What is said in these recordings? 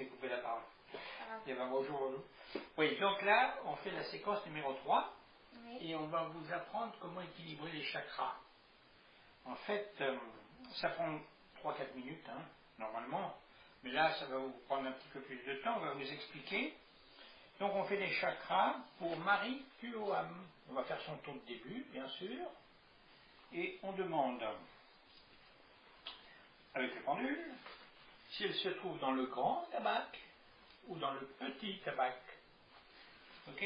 t'ai coupé la parole. Et ben bonjour. Oui, donc là, on fait la séquence numéro 3 et on va vous apprendre comment équilibrer les chakras. En fait, ça prend 3-4 minutes, hein, normalement, mais là, ça va vous prendre un petit peu plus de temps, on va vous expliquer. Donc on fait les chakras pour Marie Tuoham. On va faire son tour de début, bien sûr, et on demande, avec le pendule, si elle se trouve dans le grand tabac ou dans le petit tabac. Ok?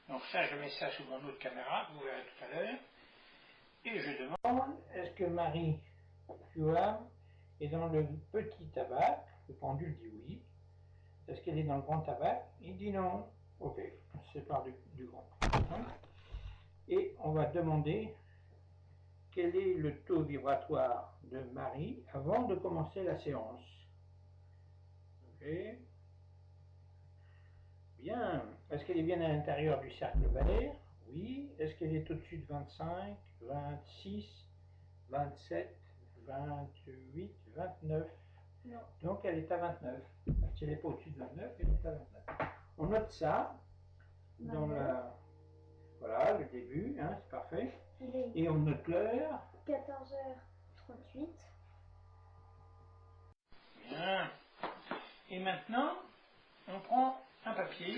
Donc ça, je mets ça sous mon autre caméra, vous verrez tout à l'heure. Et je demande, est-ce que Marie Tuoham est dans le petit tabac? Le pendule dit oui. Est-ce qu'elle est dans le grand tabac? Il dit non. Ok, on se sépare du grand. Et on va demander quel est le taux vibratoire de Marie avant de commencer la séance. Ok. Bien. Est-ce qu'elle est bien à l'intérieur du cercle valaire? Oui. Est-ce qu'elle est au-dessus de 25, 26, 27, 28, 29? Non. Donc elle est à 29. Si elle n'est pas au-dessus de 29, elle est à 29. On note ça dans voilà, le début, hein, c'est parfait. Et on note l'heure. 14h38. Bien. Et maintenant, on prend un papier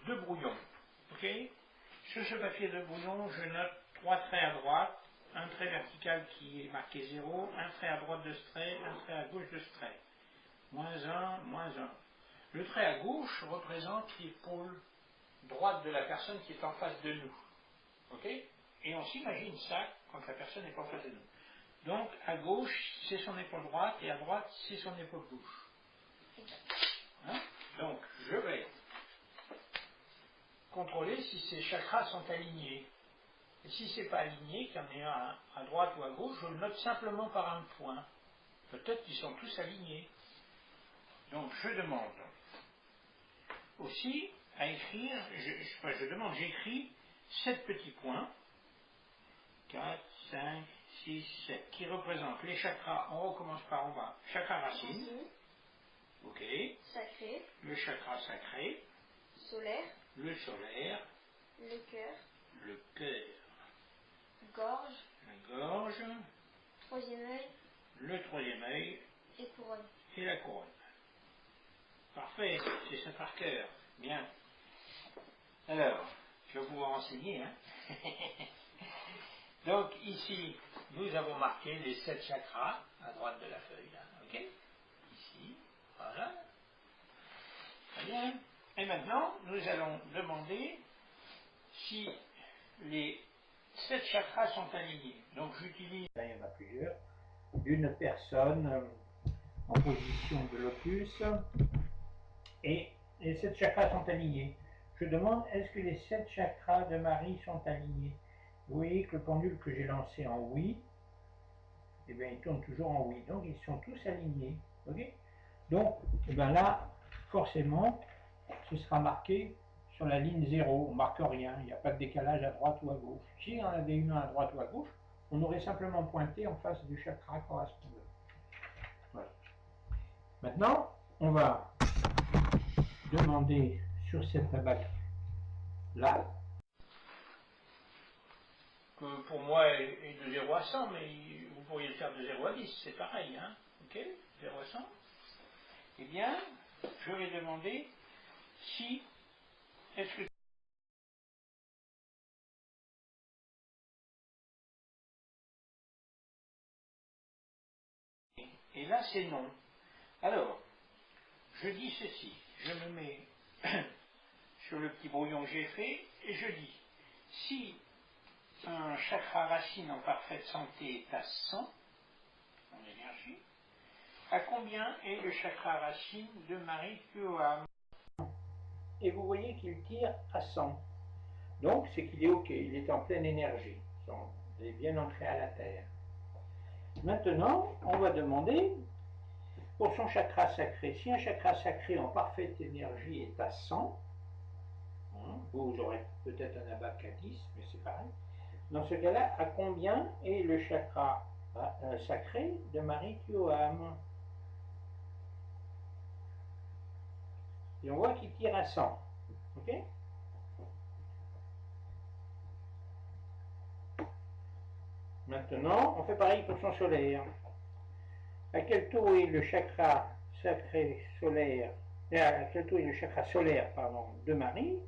de brouillon. Ok? Sur ce papier de brouillon, je note 3 traits à droite, un trait vertical qui est marqué 0, un trait à droite de ce trait, un trait à gauche de ce trait. -1, -1. Le trait à gauche représente l'épaule droite de la personne qui est en face de nous. Ok? Et on s'imagine ça quand la personne n'est pas en face de nous. Donc, à gauche, c'est son épaule droite, et à droite, c'est son épaule gauche. Hein? Donc, je vais contrôler si ces chakras sont alignés. Et si ce n'est pas aligné, qu'il y en ait un à droite ou à gauche, je le note simplement par un point. Peut-être qu'ils sont tous alignés. Donc, je demande aussi à écrire, j'écris 7 petits points, 4, 5, 6, 7, qui représentent les chakras. On recommence par en bas. Chakra racine. Ok. Sacré. Le chakra sacré. Solaire. Le solaire. Le cœur. Le cœur. Gorge. La gorge. Troisième œil. Le troisième œil. Et couronne. Et la couronne. Parfait, c'est ça par cœur. Bien. Alors, je vais vous renseigner. Hein. Donc ici, nous avons marqué les 7 chakras à droite de la feuille. Là. Ok? Ici, voilà. Très bien. Et maintenant, nous allons demander si les 7 chakras sont alignés. Donc j'utilise, il y en a plusieurs, une personne en position de lotus et les 7 chakras sont alignés. Je demande, est-ce que les 7 chakras de Marie sont alignés? Vous voyez que le pendule que j'ai lancé en oui, eh bien, il tourne toujours en oui. Donc, ils sont tous alignés. Ok? Donc, eh bien là, forcément, ce sera marqué sur la ligne 0. On ne marque rien. Il n'y a pas de décalage à droite ou à gauche. Si on avait une à droite ou à gauche, on aurait simplement pointé en face du chakra correspondant. Voilà. Maintenant, on va demander sur cette tabac-là, que pour moi est de 0 à 100, mais vous pourriez le faire de 0 à 10, c'est pareil, hein? Ok? 0 à 100. Eh bien, je vais demander si, est-ce que... Et là, c'est non. Alors, je dis ceci, je me mets sur le petit brouillon que j'ai fait, et je dis, si un chakra racine en parfaite santé est à 100, en énergie, à combien est le chakra racine de Marie Tuoham? Et vous voyez qu'il tire à 100. Donc, c'est qu'il est OK, il est en pleine énergie. Il est bien entré à la Terre. Maintenant, on va demander, pour son chakra sacré, si un chakra sacré en parfaite énergie est à 100, hein, vous aurez peut-être un abac à 10, mais c'est pareil. Dans ce cas-là, à combien est le chakra sacré de Marie Tuoham? Et on voit qu'il tire à 100. Ok? Maintenant, on fait pareil pour son solaire. À quel taux est le chakra sacré solaire, à quel taux est le chakra solaire, pardon, de Marie,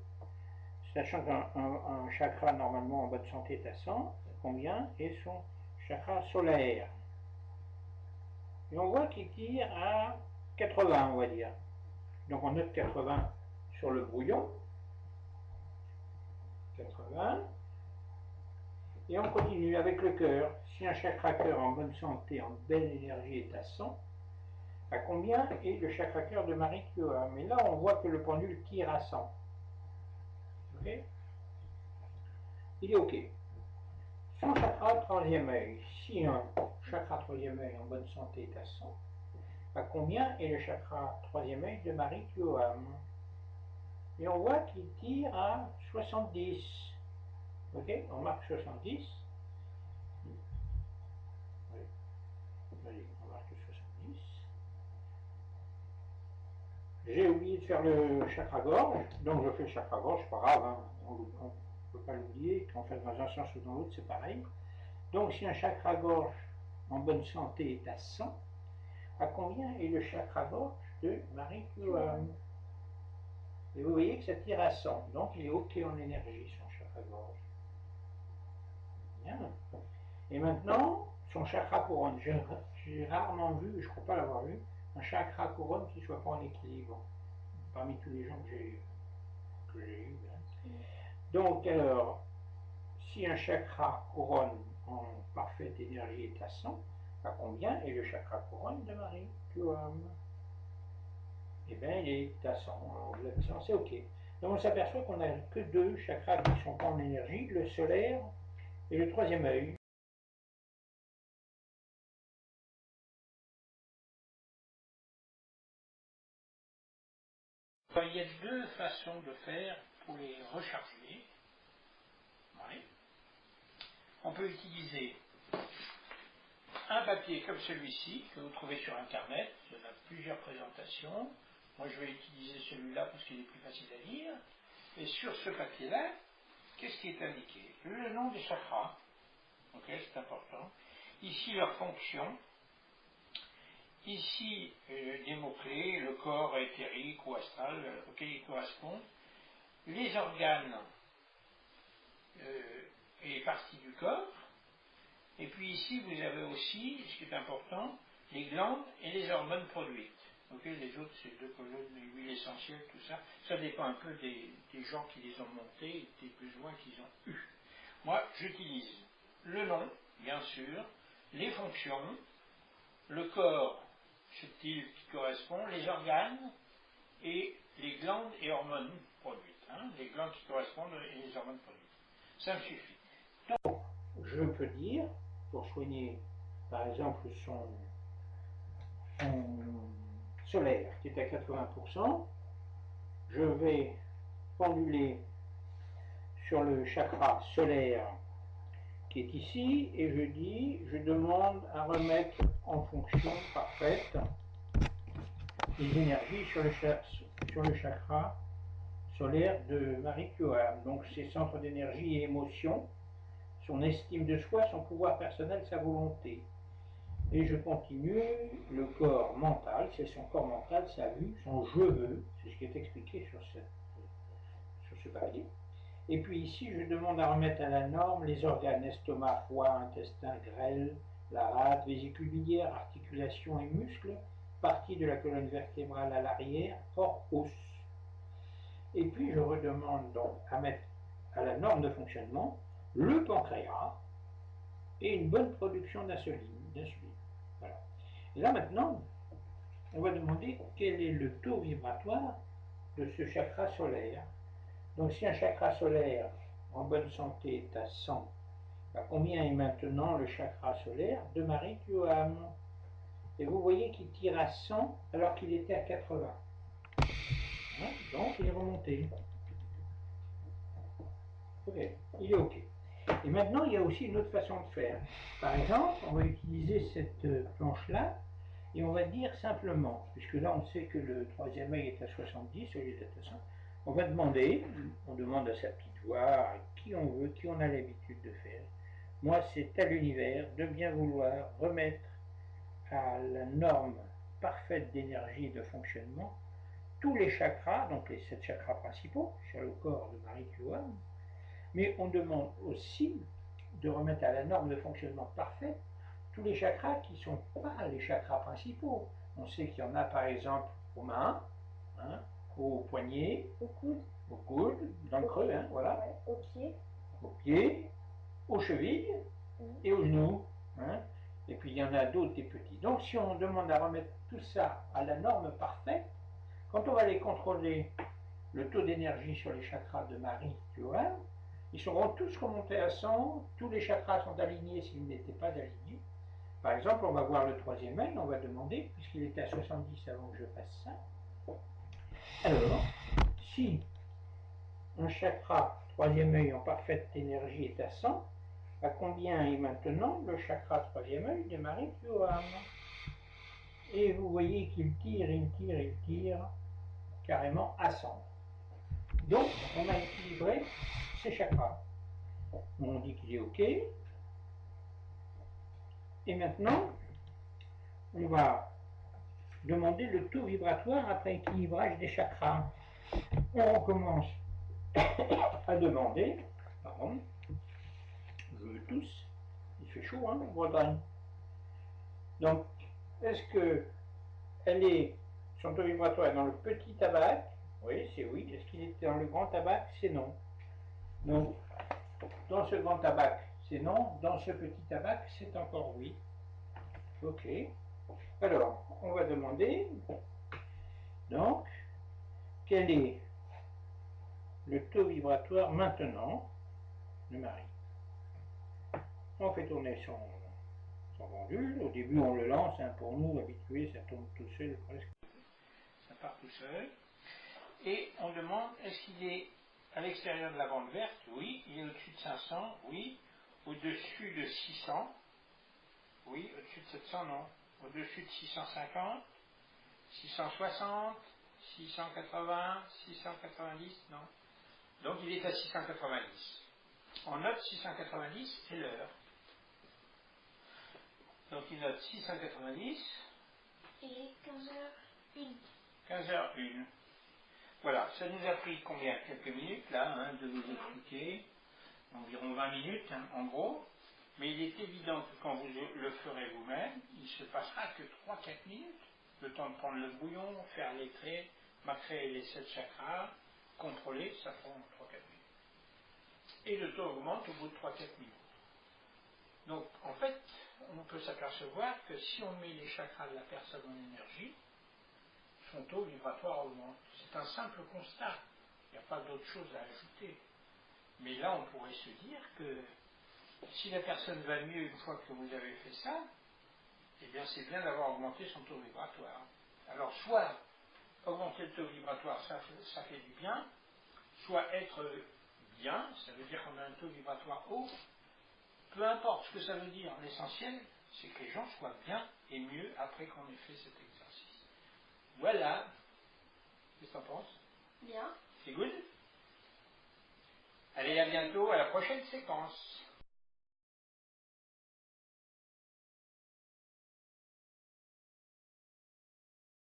sachant qu'un chakra normalement en bonne santé est à 100, combien est son chakra solaire? Et on voit qu'il tire à 80, on va dire. Donc on note 80 sur le brouillon. 80. Et on continue avec le cœur. Si un chakra cœur en bonne santé, en belle énergie est à 100, à combien est le chakra cœur de Marie Kyoa? Mais là, on voit que le pendule tire à 100. Ok? Il est OK. Son chakra troisième œil. Si un chakra troisième œil en bonne santé est à 100, à combien est le chakra troisième œil de Marie Kyoam? Et on voit qu'il tire à 70. Ok? On marque 70. Allez, on marque 70. J'ai oublié de faire le chakra gorge, donc je fais le chakra gorge, c'est pas grave, hein, on ne peut pas l'oublier, qu'on fait dans un sens ou dans l'autre, c'est pareil. Donc si un chakra gorge en bonne santé est à 100, à combien est le chakra gorge de Marie Kyoam? Et vous voyez que ça tire à 100, donc il est OK en énergie, son chakra gorge. Bien. Et maintenant, son chakra couronne. J'ai rarement vu, je ne crois pas l'avoir vu, un chakra couronne qui ne soit pas en équilibre, parmi tous les gens que j'ai eu. Donc, alors, si un chakra couronne en parfaite énergie est à 100, à combien est le chakra couronne de Marie Kyoam? Eh bien, il est à 100. Alors, au-delà de 100, c'est OK. Donc, on s'aperçoit qu'on n'a que deux chakras qui ne sont pas en énergie, le solaire et le troisième œil. Il y a deux façons de faire pour les recharger. Oui. On peut utiliser un papier comme celui-ci, que vous trouvez sur Internet. Il y en a plusieurs présentations. Moi, je vais utiliser celui-là parce qu'il est plus facile à lire. Et sur ce papier-là, qu'est-ce qui est indiqué? Le nom des chakras. Ok, c'est important. Ici, leur fonction. Ici, des mots-clés, le corps éthérique ou astral auquel il correspond. Les organes et les parties du corps. Et puis ici, vous avez aussi, ce qui est important, les glandes et les hormones produites. Okay, les autres, c'est deux colonnes, les huiles essentielles, tout ça. Ça dépend un peu des gens qui les ont montées et des besoins qu'ils ont eus. Moi, j'utilise le nom, bien sûr, les fonctions, le corps subtil qui correspond, les organes et les glandes et hormones produites. Hein, les glandes qui correspondent et les hormones produites. Ça me suffit. Donc, je peux dire, pour soigner, par exemple, son solaire qui est à 80%, je vais penduler sur le chakra solaire qui est ici et je demande à remettre en fonction parfaite les énergies sur le chakra solaire de Marie Kyoam. Donc ses centres d'énergie et émotions, son estime de soi, son pouvoir personnel, sa volonté. Et je continue le corps mental, c'est son corps mental, sa vue, son je veux, c'est ce qui est expliqué sur ce papier. Et puis ici, je demande à remettre à la norme les organes estomac, foie, intestin, grêle, la rate, vésicule biliaire, articulations et muscles, partie de la colonne vertébrale à l'arrière, hors os. Et puis je redemande donc à mettre à la norme de fonctionnement le pancréas et une bonne production d'insuline. Voilà. Et là maintenant, on va demander quel est le taux vibratoire de ce chakra solaire. Donc si un chakra solaire en bonne santé est à 100, à combien est maintenant le chakra solaire de Marie Kyoam? Et vous voyez qu'il tire à 100 alors qu'il était à 80. Hein, donc il est remonté. Ok, il est OK. Et maintenant, il y a aussi une autre façon de faire. Par exemple, on va utiliser cette planche-là Et on va dire simplement, puisque là on sait que le troisième œil est à 70 au lieu d'être à 100, on va demander, on demande à sa petite voix, à qui on veut, qui on a l'habitude de faire. Moi, c'est à l'univers de bien vouloir remettre à la norme parfaite d'énergie et de fonctionnement tous les chakras, donc les 7 chakras principaux sur le corps de Marie Tuan, mais on demande aussi de remettre à la norme de fonctionnement parfaite tous les chakras qui ne sont pas les chakras principaux. On sait qu'il y en a par exemple aux mains, hein, aux poignets, au coude, dans le creux, hein, voilà, ouais, aux pieds, aux chevilles et aux genoux. Hein. Et puis il y en a d'autres des petits. Donc si on demande à remettre tout ça à la norme parfaite, quand on va aller contrôler le taux d'énergie sur les chakras de Marie, tu vois, ils seront tous remontés à 100, tous les chakras sont alignés s'ils n'étaient pas alignés. Par exemple, on va voir le troisième œil, on va demander, puisqu'il était à 70 avant que je fasse ça, alors, si un chakra, troisième œil en parfaite énergie est à 100, à combien est maintenant le chakra troisième œil de Marie Tuan? Et vous voyez qu'il tire, il tire, il tire, carrément à 100. Donc, on a équilibré ces chakras. On dit qu'il est OK. Et maintenant, on va demander le taux vibratoire après équilibrage des chakras. On recommence à demander, pardon, je veux tous, il fait chaud, hein, en Bretagne. Donc, est-ce que son taux vibratoire est dans le petit tabac? Oui, c'est oui. Est-ce qu'il est dans le grand tabac? C'est non. Donc, dans ce grand tabac, c'est non. Dans ce petit tabac, c'est encore oui. Ok. Alors, on va demander, donc, quel est le taux vibratoire maintenant de Marie? On fait tourner son pendule. Au début, on le lance, hein, pour nous, habitués, ça tourne tout seul presque. Ça part tout seul. Et on demande, est-ce qu'il est à l'extérieur de la bande verte? Oui. Il est au-dessus de 500? Oui. Au-dessus de 600? Oui. Au-dessus de 700? Non. Au-dessus de 650? 660? 680? 690? Non. Donc il est à 690. On note 690 et l'heure. Donc il note 690. Et 15h01. 15h01. Voilà, ça nous a pris combien? Quelques minutes là, hein, de vous expliquer. Environ 20 minutes, hein, en gros. Mais il est évident que quand vous le ferez vous-même, il ne se passera que 3-4 minutes. Le temps de prendre le bouillon, faire les traits, macrer les 7 chakras, contrôler, ça prend 3-4 minutes. Et le taux augmente au bout de 3-4 minutes. Donc, en fait, on peut s'apercevoir que si on met les chakras de la personne en énergie, son taux vibratoire augmente. C'est un simple constat. Il n'y a pas d'autre chose à ajouter. Mais là, on pourrait se dire que si la personne va mieux une fois que vous avez fait ça, eh bien, c'est bien d'avoir augmenté son taux vibratoire. Alors, soit augmenter le taux vibratoire, ça fait du bien, soit être bien, ça veut dire qu'on a un taux vibratoire haut. Peu importe ce que ça veut dire, l'essentiel, c'est que les gens soient bien et mieux après qu'on ait fait cet exercice. Voilà. Qu'est-ce que t'en penses? Bien. C'est good? Allez, à bientôt, à la prochaine séquence.